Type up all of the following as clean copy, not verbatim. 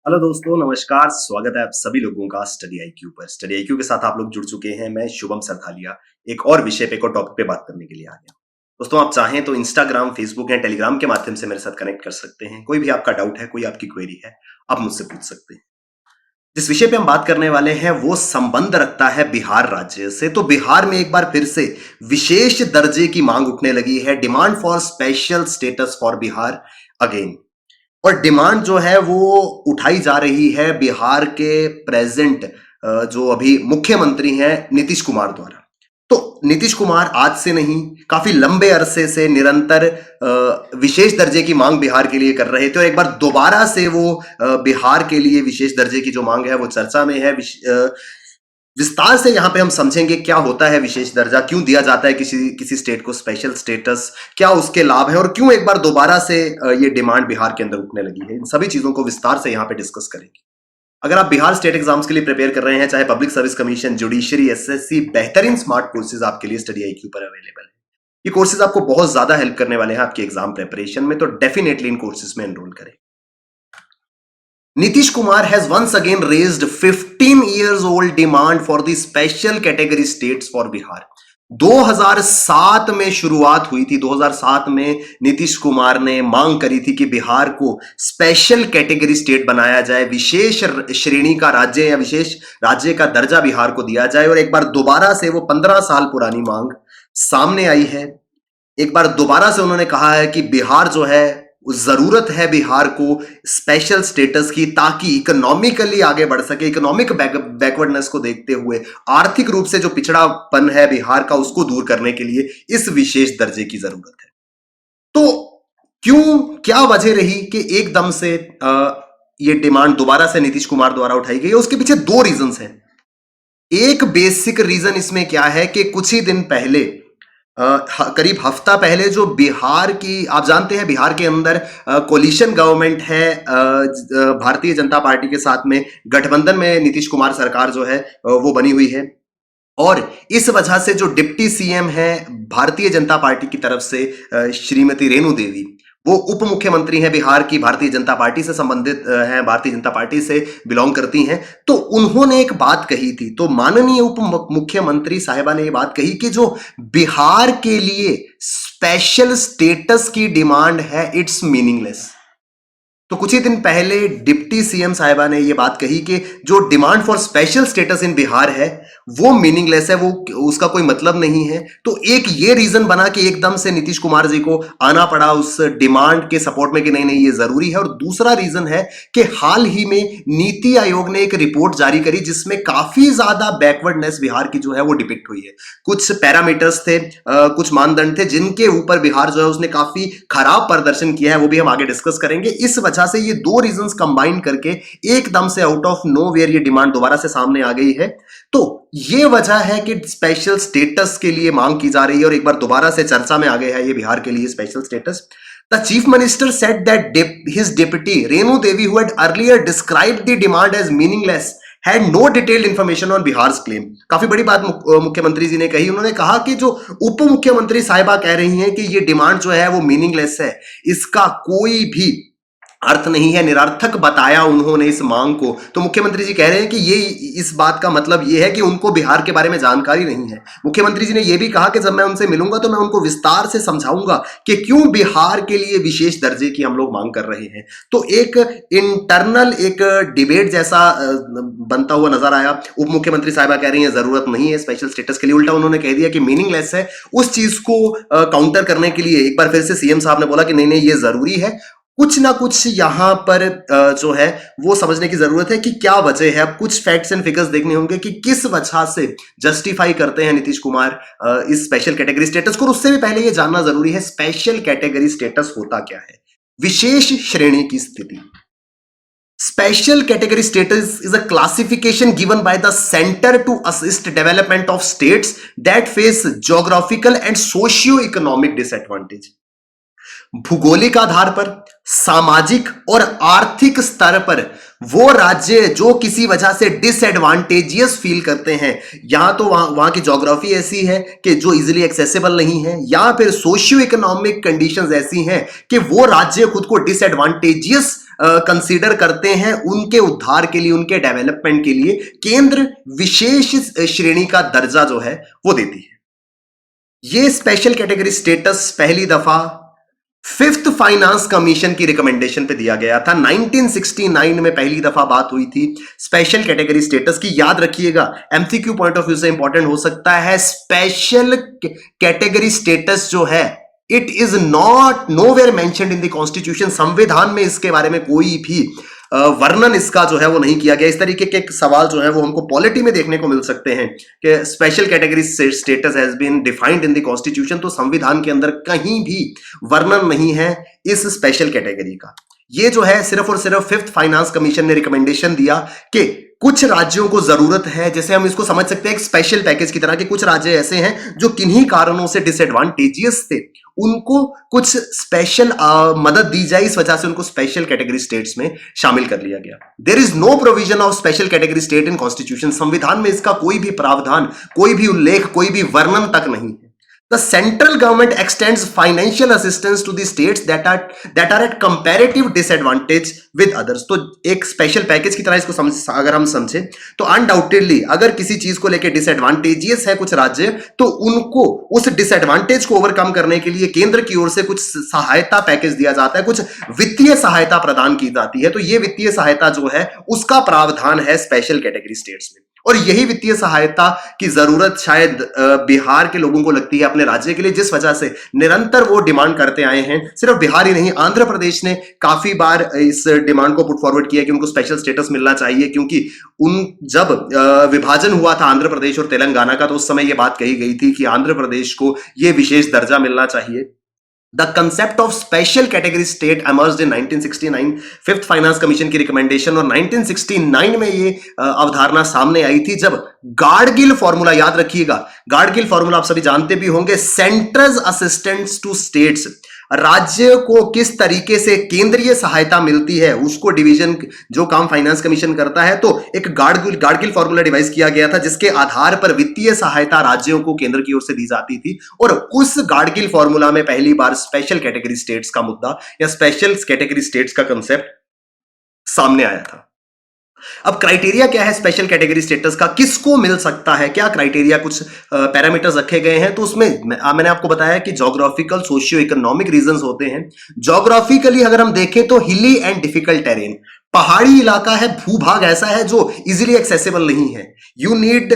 Hello दोस्तों, नमस्कार। स्वागत है आप सभी लोगों का स्टडी आईक्यू पर। स्टडी आईक्यू के साथ आप लोग जुड़ चुके हैं। मैं शुभम सरथालिया एक और विषय पे, एक और टॉपिक पे बात करने के लिए आ गया। दोस्तों, आप चाहें तो इंस्टाग्राम, फेसबुक या टेलीग्राम के माध्यम से मेरे साथ कनेक्ट कर सकते हैं। कोई भी आपका डाउट है, कोई आपकी क्वेरी है, आप मुझसे पूछ सकते हैं। जिस विषय पे हम बात करने वाले हैं वो संबंध रखता है बिहार राज्य से। तो बिहार में एक बार फिर से विशेष दर्जे की मांग उठने लगी है। Demand for special status for Bihar again. और डिमांड जो है वो उठाई जा रही है बिहार के प्रेजेंट जो अभी मुख्यमंत्री हैं नीतीश कुमार द्वारा। तो नीतीश कुमार आज से नहीं, काफी लंबे अरसे से निरंतर विशेष दर्जे की मांग बिहार के लिए कर रहे थे और एक बार दोबारा से वो बिहार के लिए विशेष दर्जे की जो मांग है वो चर्चा में है। विस्तार से यहाँ पे हम समझेंगे क्या होता है विशेष दर्जा, क्यों दिया जाता है किसी किसी स्टेट को स्पेशल स्टेटस, क्या उसके लाभ है और क्यों एक बार दोबारा से ये डिमांड बिहार के अंदर उठने लगी है। इन सभी चीजों को विस्तार से यहाँ पे डिस्कस करेंगे। अगर आप बिहार स्टेट एग्जाम्स के लिए प्रिपेयर कर रहे हैं, चाहे public service commission, judiciary, SSC, बेहतरीन स्मार्ट कोर्सेज आपके लिए स्टडी आईक्यू पर अवेलेबल है। ये कोर्सेज आपको बहुत ज्यादा हेल्प करने वाले हैं आपके एग्जाम प्रिपरेशन में, तो डेफिनेटली इन कोर्सेज में एनरोल करें। Nitish Kumar has once again raised 15 years old demand for the special category states for Bihar. 2007 में शुरुआत हुई थी। 2007 में नीतीश कुमार ने मांग करी थी कि बिहार को स्पेशल कैटेगरी स्टेट बनाया जाए, विशेष श्रेणी का राज्य या विशेष राज्य का दर्जा बिहार को दिया जाए। और एक बार दोबारा से वो 15 साल पुरानी मांग सामने आई है। एक बार दोबारा से उन्होंने कहा है कि बिहार जो है, जरूरत है बिहार को स्पेशल स्टेटस की, ताकि इकोनॉमिकली आगे बढ़ सके। इकोनॉमिक बैकवर्डनेस को देखते हुए आर्थिक रूप से जो पिछड़ापन है बिहार का, उसको दूर करने के लिए इस विशेष दर्जे की जरूरत है। तो क्यों, क्या वजह रही कि एकदम से ये डिमांड दोबारा से नीतीश कुमार द्वारा उठाई गई? उसके पीछे दो रीजंस हैं। एक बेसिक रीजन इसमें क्या है कि कुछ ही दिन पहले, करीब हफ्ता पहले, जो बिहार की, आप जानते हैं बिहार के अंदर कोलिशन गवर्नमेंट है भारतीय जनता पार्टी के साथ में, गठबंधन में नीतीश कुमार सरकार जो है वो बनी हुई है। और इस वजह से जो डिप्टी सीएम है भारतीय जनता पार्टी की तरफ से श्रीमती रेणु देवी, वो उप मुख्यमंत्री हैं बिहार की, भारतीय जनता पार्टी से संबंधित हैं, भारतीय जनता पार्टी से बिलोंग करती हैं। तो उन्होंने एक बात कही थी, तो माननीय उप मुख्यमंत्री साहिबा ने ये बात कही कि जो बिहार के लिए स्पेशल स्टेटस की डिमांड है, इट्स मीनिंगलेस। तो कुछ ही दिन पहले डिप्टी सीएम साहिबा ने यह बात कही कि जो demand for special status in Bihar है वो मीनिंगलेस है, वो उसका कोई मतलब नहीं है। तो एक ये रीजन बना कि एकदम से नीतीश कुमार जी को आना पड़ा उस डिमांड के सपोर्ट में कि नहीं नहीं ये जरूरी है। और दूसरा रीजन है कि हाल ही में नीति आयोग ने एक रिपोर्ट जारी करी जिसमें काफी ज्यादा बैकवर्डनेस बिहार की जो है वो डिपिक्ट हुई है। कुछ पैरामीटर्स थे, कुछ मानदंड थे जिनके ऊपर बिहार जो है उसने काफी खराब प्रदर्शन किया है, वो भी हम आगे डिस्कस करेंगे। इस वजह से ये दो रीजंस कंबाइन करके एकदम से आउट ऑफ नोवेयर ये डिमांड दोबारा से सामने आ गई है। तो ये वजह है कि स्पेशल स्टेटस के लिए मांग की जा रही है और एक बार दोबारा से चर्चा में आ गया है ये बिहार के लिए special status. The chief minister said that his deputy Renu Devi, who had earlier described the demand as meaningless, had no detailed information on Bihar's claim. काफी बड़ी बात मुख्यमंत्री जी ने कही। उन्होंने कहा कि जो उप मुख्यमंत्री साहिबा कह रही हैं कि ये डिमांड जो है वो मीनिंगलेस है, इसका कोई भी अर्थ नहीं है, निरर्थक बताया उन्होंने इस मांग को। तो मुख्यमंत्री जी कह रहे हैं कि ये, इस बात का मतलब ये है कि उनको बिहार के बारे में जानकारी नहीं है। मुख्यमंत्री जी ने यह भी कहा कि जब मैं उनसे मिलूंगा तो मैं उनको विस्तार से समझाऊंगा कि क्यों बिहार के लिए विशेष दर्जे की हम लोग मांग कर रहे हैं। तो एक इंटरनल एक डिबेट जैसा बनता हुआ नजर आया। उप मुख्यमंत्री साहिबा कह रही है जरूरत नहीं है स्पेशल स्टेटस के लिए, उल्टा उन्होंने कह दिया कि मीनिंगलेस है। उस चीज को काउंटर करने के लिए एक बार फिर से सीएम साहब ने बोला कि नहीं नहीं ये जरूरी है। कुछ ना कुछ यहां पर जो है वो समझने की जरूरत है कि क्या वजह है। अब कुछ फैक्ट्स एंड फिगर्स देखने होंगे कि किस वजह से जस्टिफाई करते हैं नीतीश कुमार इस स्पेशल कैटेगरी स्टेटस को। उससे भी पहले ये जानना जरूरी है स्पेशल कैटेगरी स्टेटस होता क्या है, विशेष श्रेणी की स्थिति। Special category status is a classification given by the center to assist development of states that face geographical and socio-economic disadvantage. भूगोलिक आधार पर, सामाजिक और आर्थिक स्तर पर वो राज्य जो किसी वजह से डिसएडवांटेजियस फील करते हैं, या तो वहां की ज्योग्राफी ऐसी है कि जो इजीली एक्सेसिबल नहीं है, या फिर सोशियो इकोनॉमिक कंडीशंस ऐसी हैं कि वो राज्य खुद को डिसएडवांटेजियस कंसीडर करते हैं, उनके उद्धार के लिए, उनके डेवलपमेंट के लिए केंद्र विशेष श्रेणी का दर्जा जो है वो देती है। ये स्पेशल कैटेगरी स्टेटस पहली दफा फिफ्थ फाइनेंस कमीशन की रिकमेंडेशन पे दिया गया था। 1969 में पहली दफा बात हुई थी स्पेशल कैटेगरी स्टेटस की। याद रखिएगा, एमसीक्यू पॉइंट ऑफ व्यू से इंपॉर्टेंट हो सकता है। स्पेशल कैटेगरी स्टेटस जो है, it is not nowhere mentioned in the constitution. संविधान में इसके बारे में कोई भी वर्णन इसका जो है वो नहीं किया गया। इस तरीके के सवाल जो है वो हमको पॉलिटी में देखने को मिल सकते हैं कि special category status has been defined in the constitution, तो संविधान के अंदर कहीं भी वर्णन नहीं है इस स्पेशल कैटेगरी का। ये जो है सिर्फ और सिर्फ फिफ्थ फाइनेंस कमीशन ने रिकमेंडेशन दिया कि कुछ राज्यों को जरूरत है, जैसे हम इसको समझ सकते हैं एक स्पेशल पैकेज की तरह, कि कुछ राज्य ऐसे हैं जो किन्हीं कारणों से डिसएडवांटेजियस थे, उनको कुछ स्पेशल मदद दी जाए, इस वजह से उनको स्पेशल कैटेगरी स्टेट्स में शामिल कर लिया गया। There is no provision of special category state in constitution. संविधान में इसका कोई भी प्रावधान, कोई भी उल्लेख, कोई भी वर्णन तक नहीं है। The central government extends financial assistance to the states that are at comparative disadvantage with others। तो एक स्पेशल पैकेज की तरह इसको अगर हम समझे तो अनडाउटेडली अगर किसी चीज को लेके डिसएडवांटेजियस है कुछ राज्य, तो उनको उस डिसएडवांटेज को ओवरकम करने के लिए केंद्र की ओर से कुछ सहायता पैकेज दिया जाता है, कुछ वित्तीय सहायता प्रदान की जाती है। तो ये वित्तीय सहायता जो है उसका प्रावधान है स्पेशल कैटेगरी स्टेट्स में। और यही वित्तीय सहायता की जरूरत शायद बिहार के लोगों को लगती है अपने राज्य के लिए, जिस वजह से निरंतर वो डिमांड करते आए हैं। सिर्फ बिहार ही नहीं, आंध्र प्रदेश ने काफी बार इस डिमांड को पुट फॉरवर्ड किया कि उनको स्पेशल स्टेटस मिलना चाहिए, क्योंकि जब विभाजन हुआ था आंध्र प्रदेश और तेलंगाना का, तो उस समय यह बात कही गई थी कि आंध्र प्रदेश को यह विशेष दर्जा मिलना चाहिए। The concept of special category state emerged in 1969, fifth finance commission की रिकमेंडेशन, और 1969 में ये अवधारणा सामने आई थी जब गाडगिल फॉर्मूला, याद रखिएगा गाडगिल फॉर्मूला आप सभी जानते भी होंगे, सेंटर्स असिस्टेंस टू स्टेट्स, राज्य को किस तरीके से केंद्रीय सहायता मिलती है उसको डिवीजन जो काम फाइनेंस कमीशन करता है। तो एक गाडगिल फॉर्मूला डिवाइस किया गया था जिसके आधार पर वित्तीय सहायता राज्यों को केंद्र की ओर से दी जाती थी, और उस गाडगिल फॉर्मूला में पहली बार स्पेशल कैटेगरी स्टेट्स का मुद्दा या स्पेशल कैटेगरी स्टेट्स का कंसेप्ट सामने आया था। अब क्राइटेरिया क्या है स्पेशल कैटेगरी स्टेटस का, किसको मिल सकता है, क्या क्राइटेरिया, कुछ पैरामीटर्स रखे गए हैं। तो उसमें मैंने आपको बताया कि ज्योग्राफिकल सोशियो इकोनॉमिक रीजंस होते हैं। ज्योग्राफिकली अगर हम देखें तो हिली एंड डिफिकल्ट टेरेन, पहाड़ी इलाका है, भूभाग ऐसा है जो इजीली एक्सेसिबल नहीं है। You need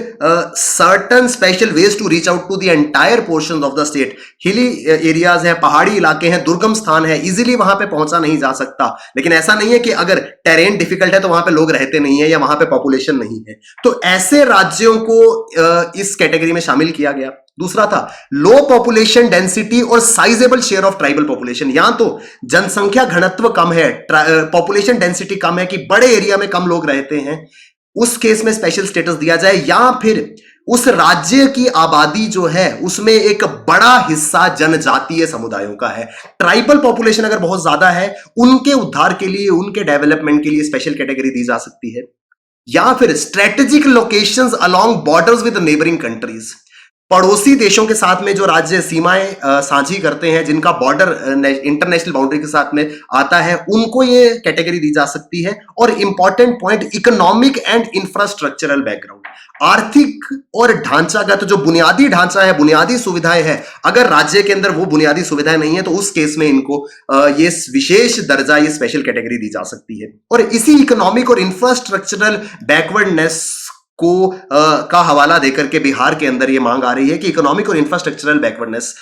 certain special ways to reach out to the entire portion of the state. Hilly areas हैं, पहाड़ी इलाके हैं, दुर्गम स्थान है, इजीली वहां पे पहुंचा नहीं जा सकता। लेकिन ऐसा नहीं है कि अगर टेरेन डिफिकल्ट है तो वहां पे लोग रहते नहीं है या वहां पे पॉपुलेशन नहीं है। तो ऐसे राज्यों को इस कैटेगरी में शामिल किया गया। दूसरा था लो पॉपुलेशन डेंसिटी और sizeable share of tribal population. यहां तो जनसंख्या घनत्व कम है, पॉपुलेशन डेंसिटी कम है कि बड़े एरिया में कम लोग रहते हैं, उस केस में स्पेशल स्टेटस दिया जाए। या फिर उस राज्य की आबादी जो है उसमें एक बड़ा हिस्सा जनजातीय समुदायों का है, ट्राइबल पॉपुलेशन अगर बहुत ज्यादा है, उनके उद्धार के लिए, उनके डेवलपमेंट के लिए स्पेशल कैटेगरी दी जा सकती है। या फिर strategic locations along borders with neighbouring countries, पड़ोसी देशों के साथ में जो राज्य सीमाएं साझी करते हैं, जिनका बॉर्डर इंटरनेशनल बाउंड्री के साथ में आता है, उनको ये कैटेगरी दी जा सकती है। और important point, economic and infrastructural background, आर्थिक और ढांचागत जो बुनियादी ढांचा है, बुनियादी सुविधाएं हैं, अगर राज्य के अंदर वो बुनियादी सुविधाएं नहीं है तो उस केस में इनको ये विशेष दर्जा, ये स्पेशल कैटेगरी दी जा सकती है। और इसी इकोनॉमिक और इंफ्रास्ट्रक्चरल बैकवर्डनेस को का हवाला देकर के बिहार के अंदर ये मांग आ रही है कि इकोनॉमिक और इंफ्रास्ट्रक्चरल बैकवर्डनेस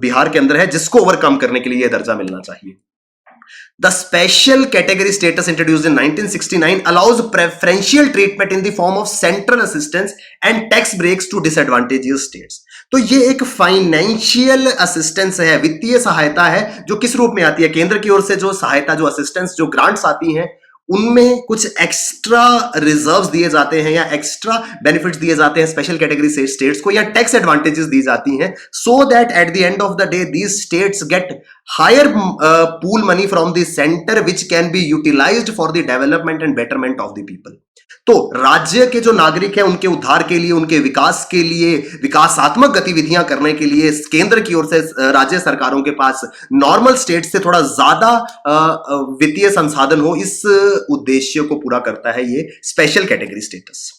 बिहार के अंदर है, जिसको ओवरकम करने के लिए यह दर्जा मिलना चाहिए। The special category status introduced in 1969 allows preferential treatment in the form of central assistance and tax breaks to disadvantageous states। तो ये एक फाइनेंशियल असिस्टेंस है, वित्तीय सहायता है, जो किस रूप में आती है, केंद्र की ओर से जो सहायता, जो असिस्टेंस, जो ग्रांट्स आती हैं, उनमें कुछ एक्स्ट्रा रिजर्व्स दिए जाते हैं या एक्स्ट्रा बेनिफिट्स दिए जाते हैं स्पेशल कैटेगरी स्टेट्स को, या टैक्स एडवांटेजेस दी जाती हैं, so that at the end of the day these states get higher pool money from the center which can be utilized for the development and betterment of the people. तो राज्य के जो नागरिक हैं उनके उद्धार के लिए, उनके विकास के लिए, विकासात्मक गतिविधियां करने के लिए केंद्र की ओर से राज्य सरकारों के पास नॉर्मल स्टेट से थोड़ा ज्यादा वित्तीय संसाधन हो, इस उद्देश्य को पूरा करता है ये स्पेशल कैटेगरी स्टेटस।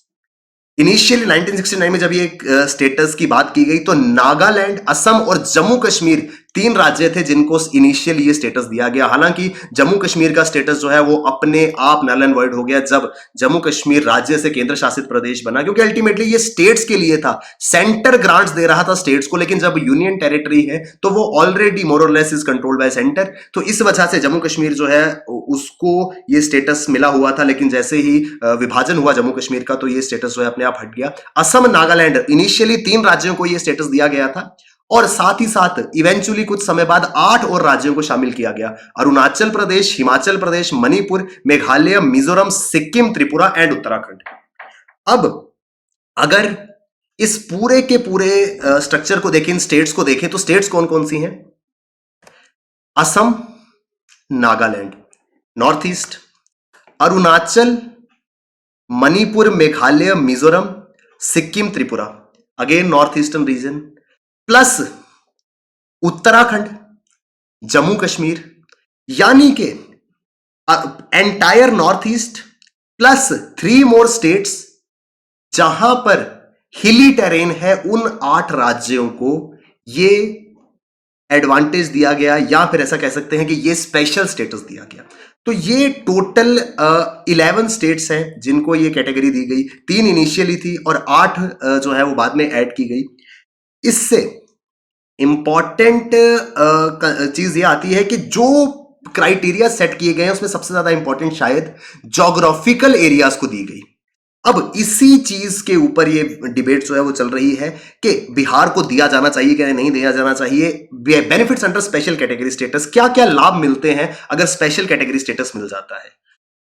इनिशियली 1969 में जब ये स्टेटस की बात की गई तो नागालैंड, असम और जम्मू कश्मीर 3 राज्य थे जिनको इनिशियली ये स्टेटस दिया गया। हालांकि जम्मू कश्मीर का स्टेटस जो है वो अपने आप नल एंड वॉइड हो गया जब जम्मू कश्मीर राज्य से केंद्र शासित प्रदेश बना, क्योंकि अल्टीमेटली ये स्टेट्स के लिए था, सेंटर ग्रांट्स दे रहा था स्टेट्स को, लेकिन जब यूनियन टेरिटरी है तो वो ऑलरेडी मोर और less is controlled by centre. तो इस वजह से जम्मू कश्मीर जो है उसको ये स्टेटस मिला हुआ था, लेकिन जैसे ही विभाजन हुआ जम्मू कश्मीर का तो ये स्टेटस जो है अपने आप हट गया। असम, नागालैंड, इनिशियली 3 राज्यों को ये स्टेटस दिया गया था और साथ ही साथ इवेंचुअली कुछ समय बाद 8 और राज्यों को शामिल किया गया। अरुणाचल प्रदेश, हिमाचल प्रदेश, मणिपुर, मेघालय, मिजोरम, सिक्किम, त्रिपुरा एंड उत्तराखंड। अब अगर इस पूरे के पूरे स्ट्रक्चर को देखें, इन स्टेट्स को देखें तो स्टेट्स कौन कौन सी हैं? Assam, Nagaland, north east, Arunachal, Manipur, Meghalaya, Mizoram, Sikkim, Tripura, again north eastern region, plus Uttarakhand, Jammu Kashmir, यानी कि entire north east plus 3 more states जहां पर हिली टेरेन है, उन 8 राज्यों को ये एडवांटेज दिया गया, या फिर ऐसा कह सकते हैं कि ये स्पेशल स्टेटस दिया गया। तो ये टोटल 11 स्टेट्स हैं जिनको ये कैटेगरी दी गई। 3 इनिशियली थी और 8 जो है वो बाद में ऐड की गई। इससे इंपॉर्टेंट चीज ये आती है कि जो क्राइटेरिया सेट किए गए हैं उसमें सबसे ज्यादा इंपॉर्टेंट शायद ज्योग्राफिकल एरियाज को दी गई। अब इसी चीज के ऊपर ये डिबेट जो है वो चल रही है कि बिहार को दिया जाना चाहिए कि नहीं दिया जाना चाहिए। Benefits under special category status, क्या क्या लाभ मिलते हैं अगर स्पेशल कैटेगरी स्टेटस मिल जाता है।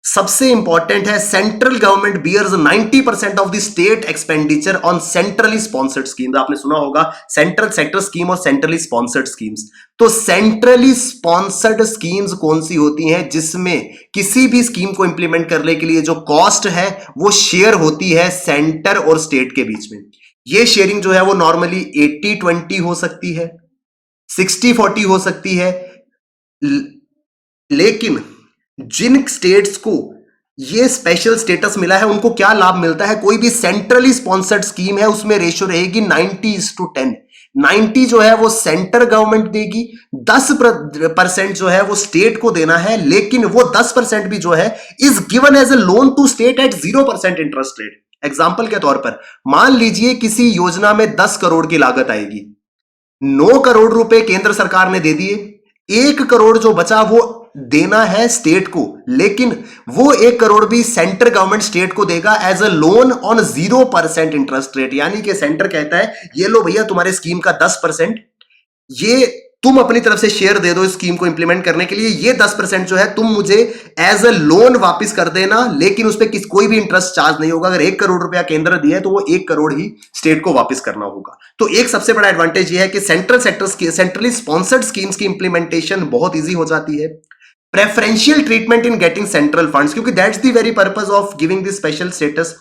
सबसे इंपॉर्टेंट है, central government bears 90% of the state expenditure on centrally sponsored schemes. आपने सुना होगा सेंट्रल सेक्टर स्कीम और सेंट्रली स्पॉन्सर्ड स्कीम्स। तो सेंट्रली स्पॉन्सर्ड स्कीम्स कौन सी होती हैं? जिसमें किसी भी स्कीम को इंप्लीमेंट करने के लिए जो कॉस्ट है वो शेयर होती है सेंटर और स्टेट के बीच में। ये शेयरिंग जो है वो नॉर्मली 80-20 हो सकती है, 60-40 हो सकती है, लेकिन जिन स्टेट्स को ये स्पेशल स्टेटस मिला है उनको क्या लाभ मिलता है? कोई भी सेंट्रली स्पॉन्सर्ड स्कीम है उसमें रेशियो रहेगी 90:10। 90 जो है वो सेंटर गवर्नमेंट देगी, 10% जो है वो स्टेट को देना है, लेकिन वो 10% भी जो है is given as a loan to state at 0% interest rate. Example के तौर पर मान लीजिए किसी योजना में 10 करोड़ की लागत आएगी, 9 करोड़ रुपए केंद्र सरकार ने दे दिए, 1 करोड़ जो बचा वो देना है स्टेट को, लेकिन वो 1 करोड़ भी सेंटर गवर्नमेंट स्टेट को देगा as a loan on 0% interest rate. यानी कि सेंटर कहता है ये लो भैया तुम्हारे स्कीम का 10%, ये तुम अपनी तरफ से शेयर दे दो इस स्कीम को इंप्लीमेंट करने के लिए, ये 10% जो है तुम मुझे एज अ लोन वापस कर देना, लेकिन उस पर कोई भी इंटरेस्ट चार्ज नहीं होगा। अगर 1 करोड़ रुपया केंद्र दिया है तो वो 1 करोड़ ही स्टेट को वापस करना होगा। तो एक सबसे बड़ा एडवांटेज ये है कि सेंट्रली स्पॉन्सर्ड स्कीम्स की इंप्लीमेंटेशन बहुत ईजी हो जाती है। Preferential treatment in getting central funds, क्योंकि that's the very purpose of giving this special status.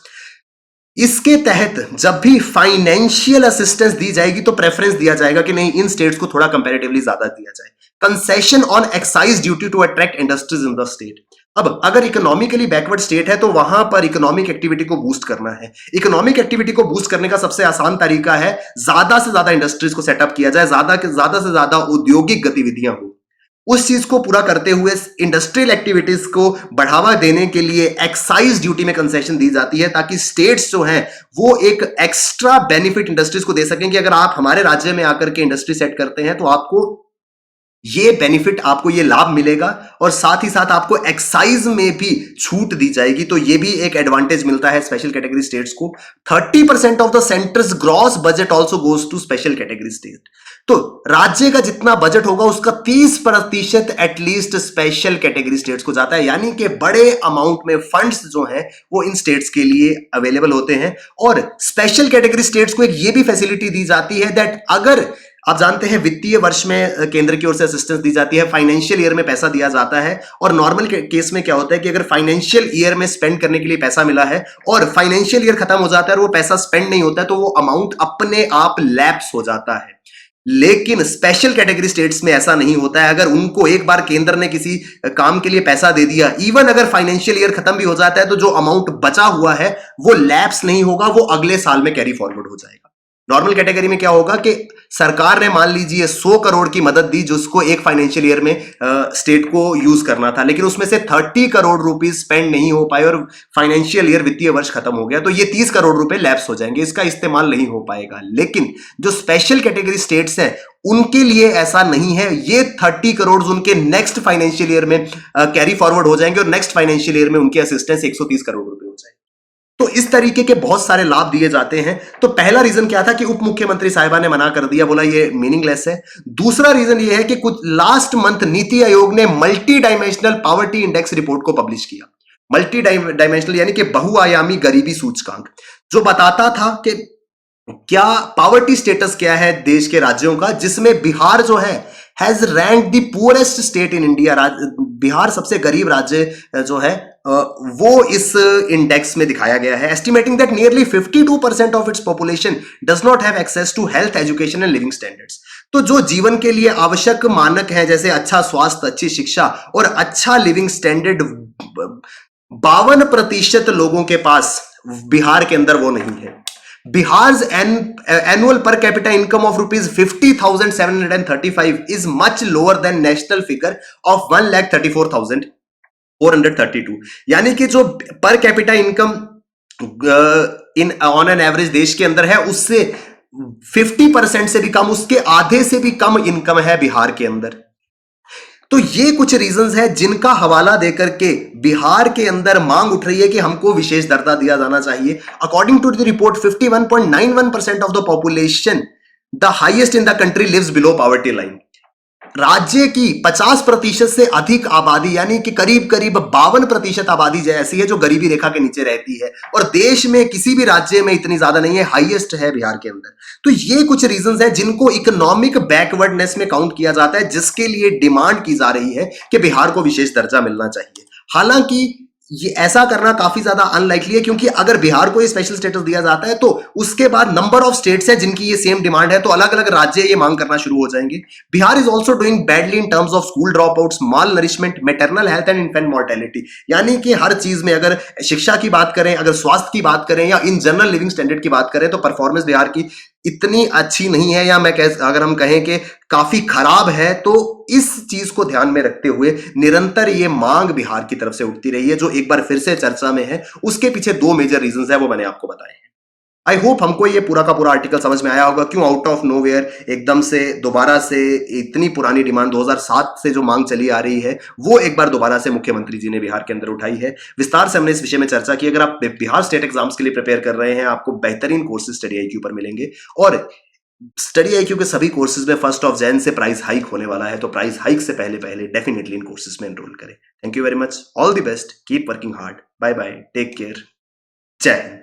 इसके तहत जब भी फाइनेंशियल असिस्टेंस दी जाएगी तो प्रेफरेंस दिया जाएगा कि नहीं इन स्टेट्स को थोड़ा कंपैरेटिवली ज्यादा दिया जाए। Concession on excise duty to attract industries in the state. अब अगर इकोनॉमिकली बैकवर्ड स्टेट है तो वहां पर इकोनॉमिक एक्टिविटी को बूस्ट करना है। इकोनॉमिक एक्टिविटी को बूस्ट करने का सबसे आसान तरीका है ज्यादा से ज्यादा इंडस्ट्रीज को सेटअप किया जाए, ज्यादा से ज्यादा औद्योगिक गतिविधियां हो। उस चीज को पूरा करते हुए इंडस्ट्रियल एक्टिविटीज को बढ़ावा देने के लिए एक्साइज ड्यूटी में कंसेशन दी जाती है, ताकि स्टेट्स जो हैं वो एक एक्स्ट्रा बेनिफिट इंडस्ट्रीज को दे सकें कि अगर आप हमारे राज्य में आकर के इंडस्ट्री सेट करते हैं तो आपको ये बेनिफिट, आपको ये लाभ मिलेगा और साथ ही साथ आपको एक्साइज में भी छूट दी जाएगी। तो ये भी एक एडवांटेज मिलता है स्पेशल कैटेगरी स्टेट्स को। 30% of the centre's gross budget also goes to special category state. तो राज्य का जितना बजट होगा उसका 30% एटलीस्ट स्पेशल कैटेगरी स्टेट्स को जाता है, यानी कि बड़े अमाउंट में फंड्स जो हैं वो इन स्टेट्स के लिए अवेलेबल होते हैं। और स्पेशल कैटेगरी स्टेट्स को एक ये भी फैसिलिटी दी जाती है दैट अगर आप जानते हैं वित्तीय वर्ष में केंद्र की ओर से असिस्टेंस दी जाती है, फाइनेंशियल ईयर में पैसा दिया जाता है। और नॉर्मल केस में क्या होता है कि अगर फाइनेंशियल ईयर में स्पेंड करने के लिए पैसा मिला है और फाइनेंशियल ईयर खत्म हो जाता है और वो पैसा स्पेंड नहीं होता है, तो वो अमाउंट अपने आप लैप्स हो जाता है। लेकिन स्पेशल कैटेगरी स्टेट्स में ऐसा नहीं होता है। अगर उनको एक बार केंद्र ने किसी काम के लिए पैसा दे दिया, इवन अगर फाइनेंशियल ईयर खत्म भी हो जाता है, तो जो अमाउंट बचा हुआ है वो लैप्स नहीं होगा, वो अगले साल में कैरी फॉरवर्ड हो जाएगा। नॉर्मल कैटेगरी में क्या होगा कि सरकार ने मान लीजिए 100 करोड़ की मदद दी जिसको एक फाइनेंशियल ईयर में स्टेट को यूज करना था, लेकिन उसमें से 30 करोड़ रुपीस स्पेंड नहीं हो पाए और फाइनेंशियल ईयर वित्तीय वर्ष खत्म हो गया, तो ये 30 करोड़ रुपए लैप्स हो जाएंगे, इसका इस्तेमाल नहीं हो पाएगा। लेकिन जो स्पेशल कैटेगरी स्टेट्स हैं उनके लिए ऐसा नहीं है, ये 30 करोड़ उनके नेक्स्ट फाइनेंशियल ईयर में कैरी फॉरवर्ड हो जाएंगे और नेक्स्ट फाइनेंशियल ईयर में उनकी असिस्टेंस 130 करोड़ रुपए हो जाएगी। तो इस तरीके के बहुत सारे लाभ दिए जाते हैं। तो पहला रीजन क्या था कि उप मुख्यमंत्री साहिबा ने मना कर दिया, बोला ये मीनिंगलेस है। दूसरा रीजन ये है कि कुछ लास्ट मंथ नीति आयोग ने multi dimensional poverty index report को पब्लिश किया। मल्टी डायमेंशनल यानी कि बहुआयामी गरीबी सूचकांक, जो बताता था कि क्या पॉवर्टी स्टेटस क्या है देश के राज्यों का, जिसमें बिहार जो है has rank the poorest state in India. Bihar सबसे गरीब राज्य जो है वो इस इंडेक्स में दिखाया गया है। Estimating that nearly 52% of its population does not have access to health, education and living standards. तो जो जीवन के लिए आवश्यक मानक हैं जैसे अच्छा स्वास्थ्य, अच्छी शिक्षा और अच्छा लिविंग स्टैंडर्ड, 52% लोगों के पास बिहार के अंदर वो नहीं है। Bihar's annual per capita income of rupees 50,735 is much lower than national figure of 1,34,432। यानी कि जो per capita income in on an average देश के अंदर है उससे 50% से भी कम, उसके आधे से भी कम इनकम है बिहार के अंदर। तो ये कुछ रीजंस हैं जिनका हवाला देकर के बिहार के अंदर मांग उठ रही है कि हमको विशेष दर्जा दिया जाना चाहिए। According to the report 51.91% of the population the highest in the country lives below poverty line. राज्य की 50% से अधिक आबादी यानी कि करीब करीब 52% आबादी ऐसी है जो गरीबी रेखा के नीचे रहती है, और देश में किसी भी राज्य में इतनी ज्यादा नहीं है, हाईएस्ट है बिहार के अंदर। तो ये कुछ रीजंस हैं जिनको इकोनॉमिक बैकवर्डनेस में काउंट किया जाता है, जिसके लिए डिमांड की जा रही है कि बिहार को विशेष दर्जा मिलना चाहिए। हालांकि ये ऐसा करना काफी ज्यादा अनलाइकली है, क्योंकि अगर बिहार को ये स्पेशल स्टेटस दिया जाता है तो उसके बाद नंबर ऑफ स्टेट्स है जिनकी ये सेम डिमांड है, तो अलग अलग राज्य ये मांग करना शुरू हो जाएंगे। Bihar is also doing badly in terms of school drop outs, mall nourishment, maternal health and infant mortality. यानी कि हर चीज में, अगर शिक्षा की बात करें, अगर स्वास्थ्य की बात करें या इन जनरल लिविंग स्टैंडर्ड की बात करें, तो परफॉर्मेंस बिहार की इतनी अच्छी नहीं है, या अगर हम कहें कि काफी खराब है। तो इस चीज को ध्यान में रखते हुए निरंतर ये मांग बिहार की तरफ से उठती रही है, जो एक बार फिर से चर्चा में है। उसके पीछे 2 मेजर रीजंस है, वो मैंने आपको बताए हैं। आई होप हमको ये पूरा का पूरा आर्टिकल समझ में आया होगा, क्यों आउट ऑफ नोवेयर एकदम से दोबारा से इतनी पुरानी डिमांड 2007 से जो मांग चली आ रही है वो एक बार दोबारा से मुख्यमंत्री जी ने बिहार के अंदर उठाई है। विस्तार से हमने इस विषय में चर्चा की। अगर आप बिहार स्टेट एग्जाम्स के लिए प्रिपेयर कर रहे हैं, आपको बेहतरीन कोर्सेज स्टडी IQ पर मिलेंगे, और स्टडी IQ के सभी कोर्सेज में 1 जनवरी से प्राइस हाइक होने वाला है, तो प्राइस हाइक से पहले पहले डेफिनेटली इन कोर्सेज में एनरोल करें। Thank you very much, all the best, keep working hard, bye bye, take care, Jai Hind.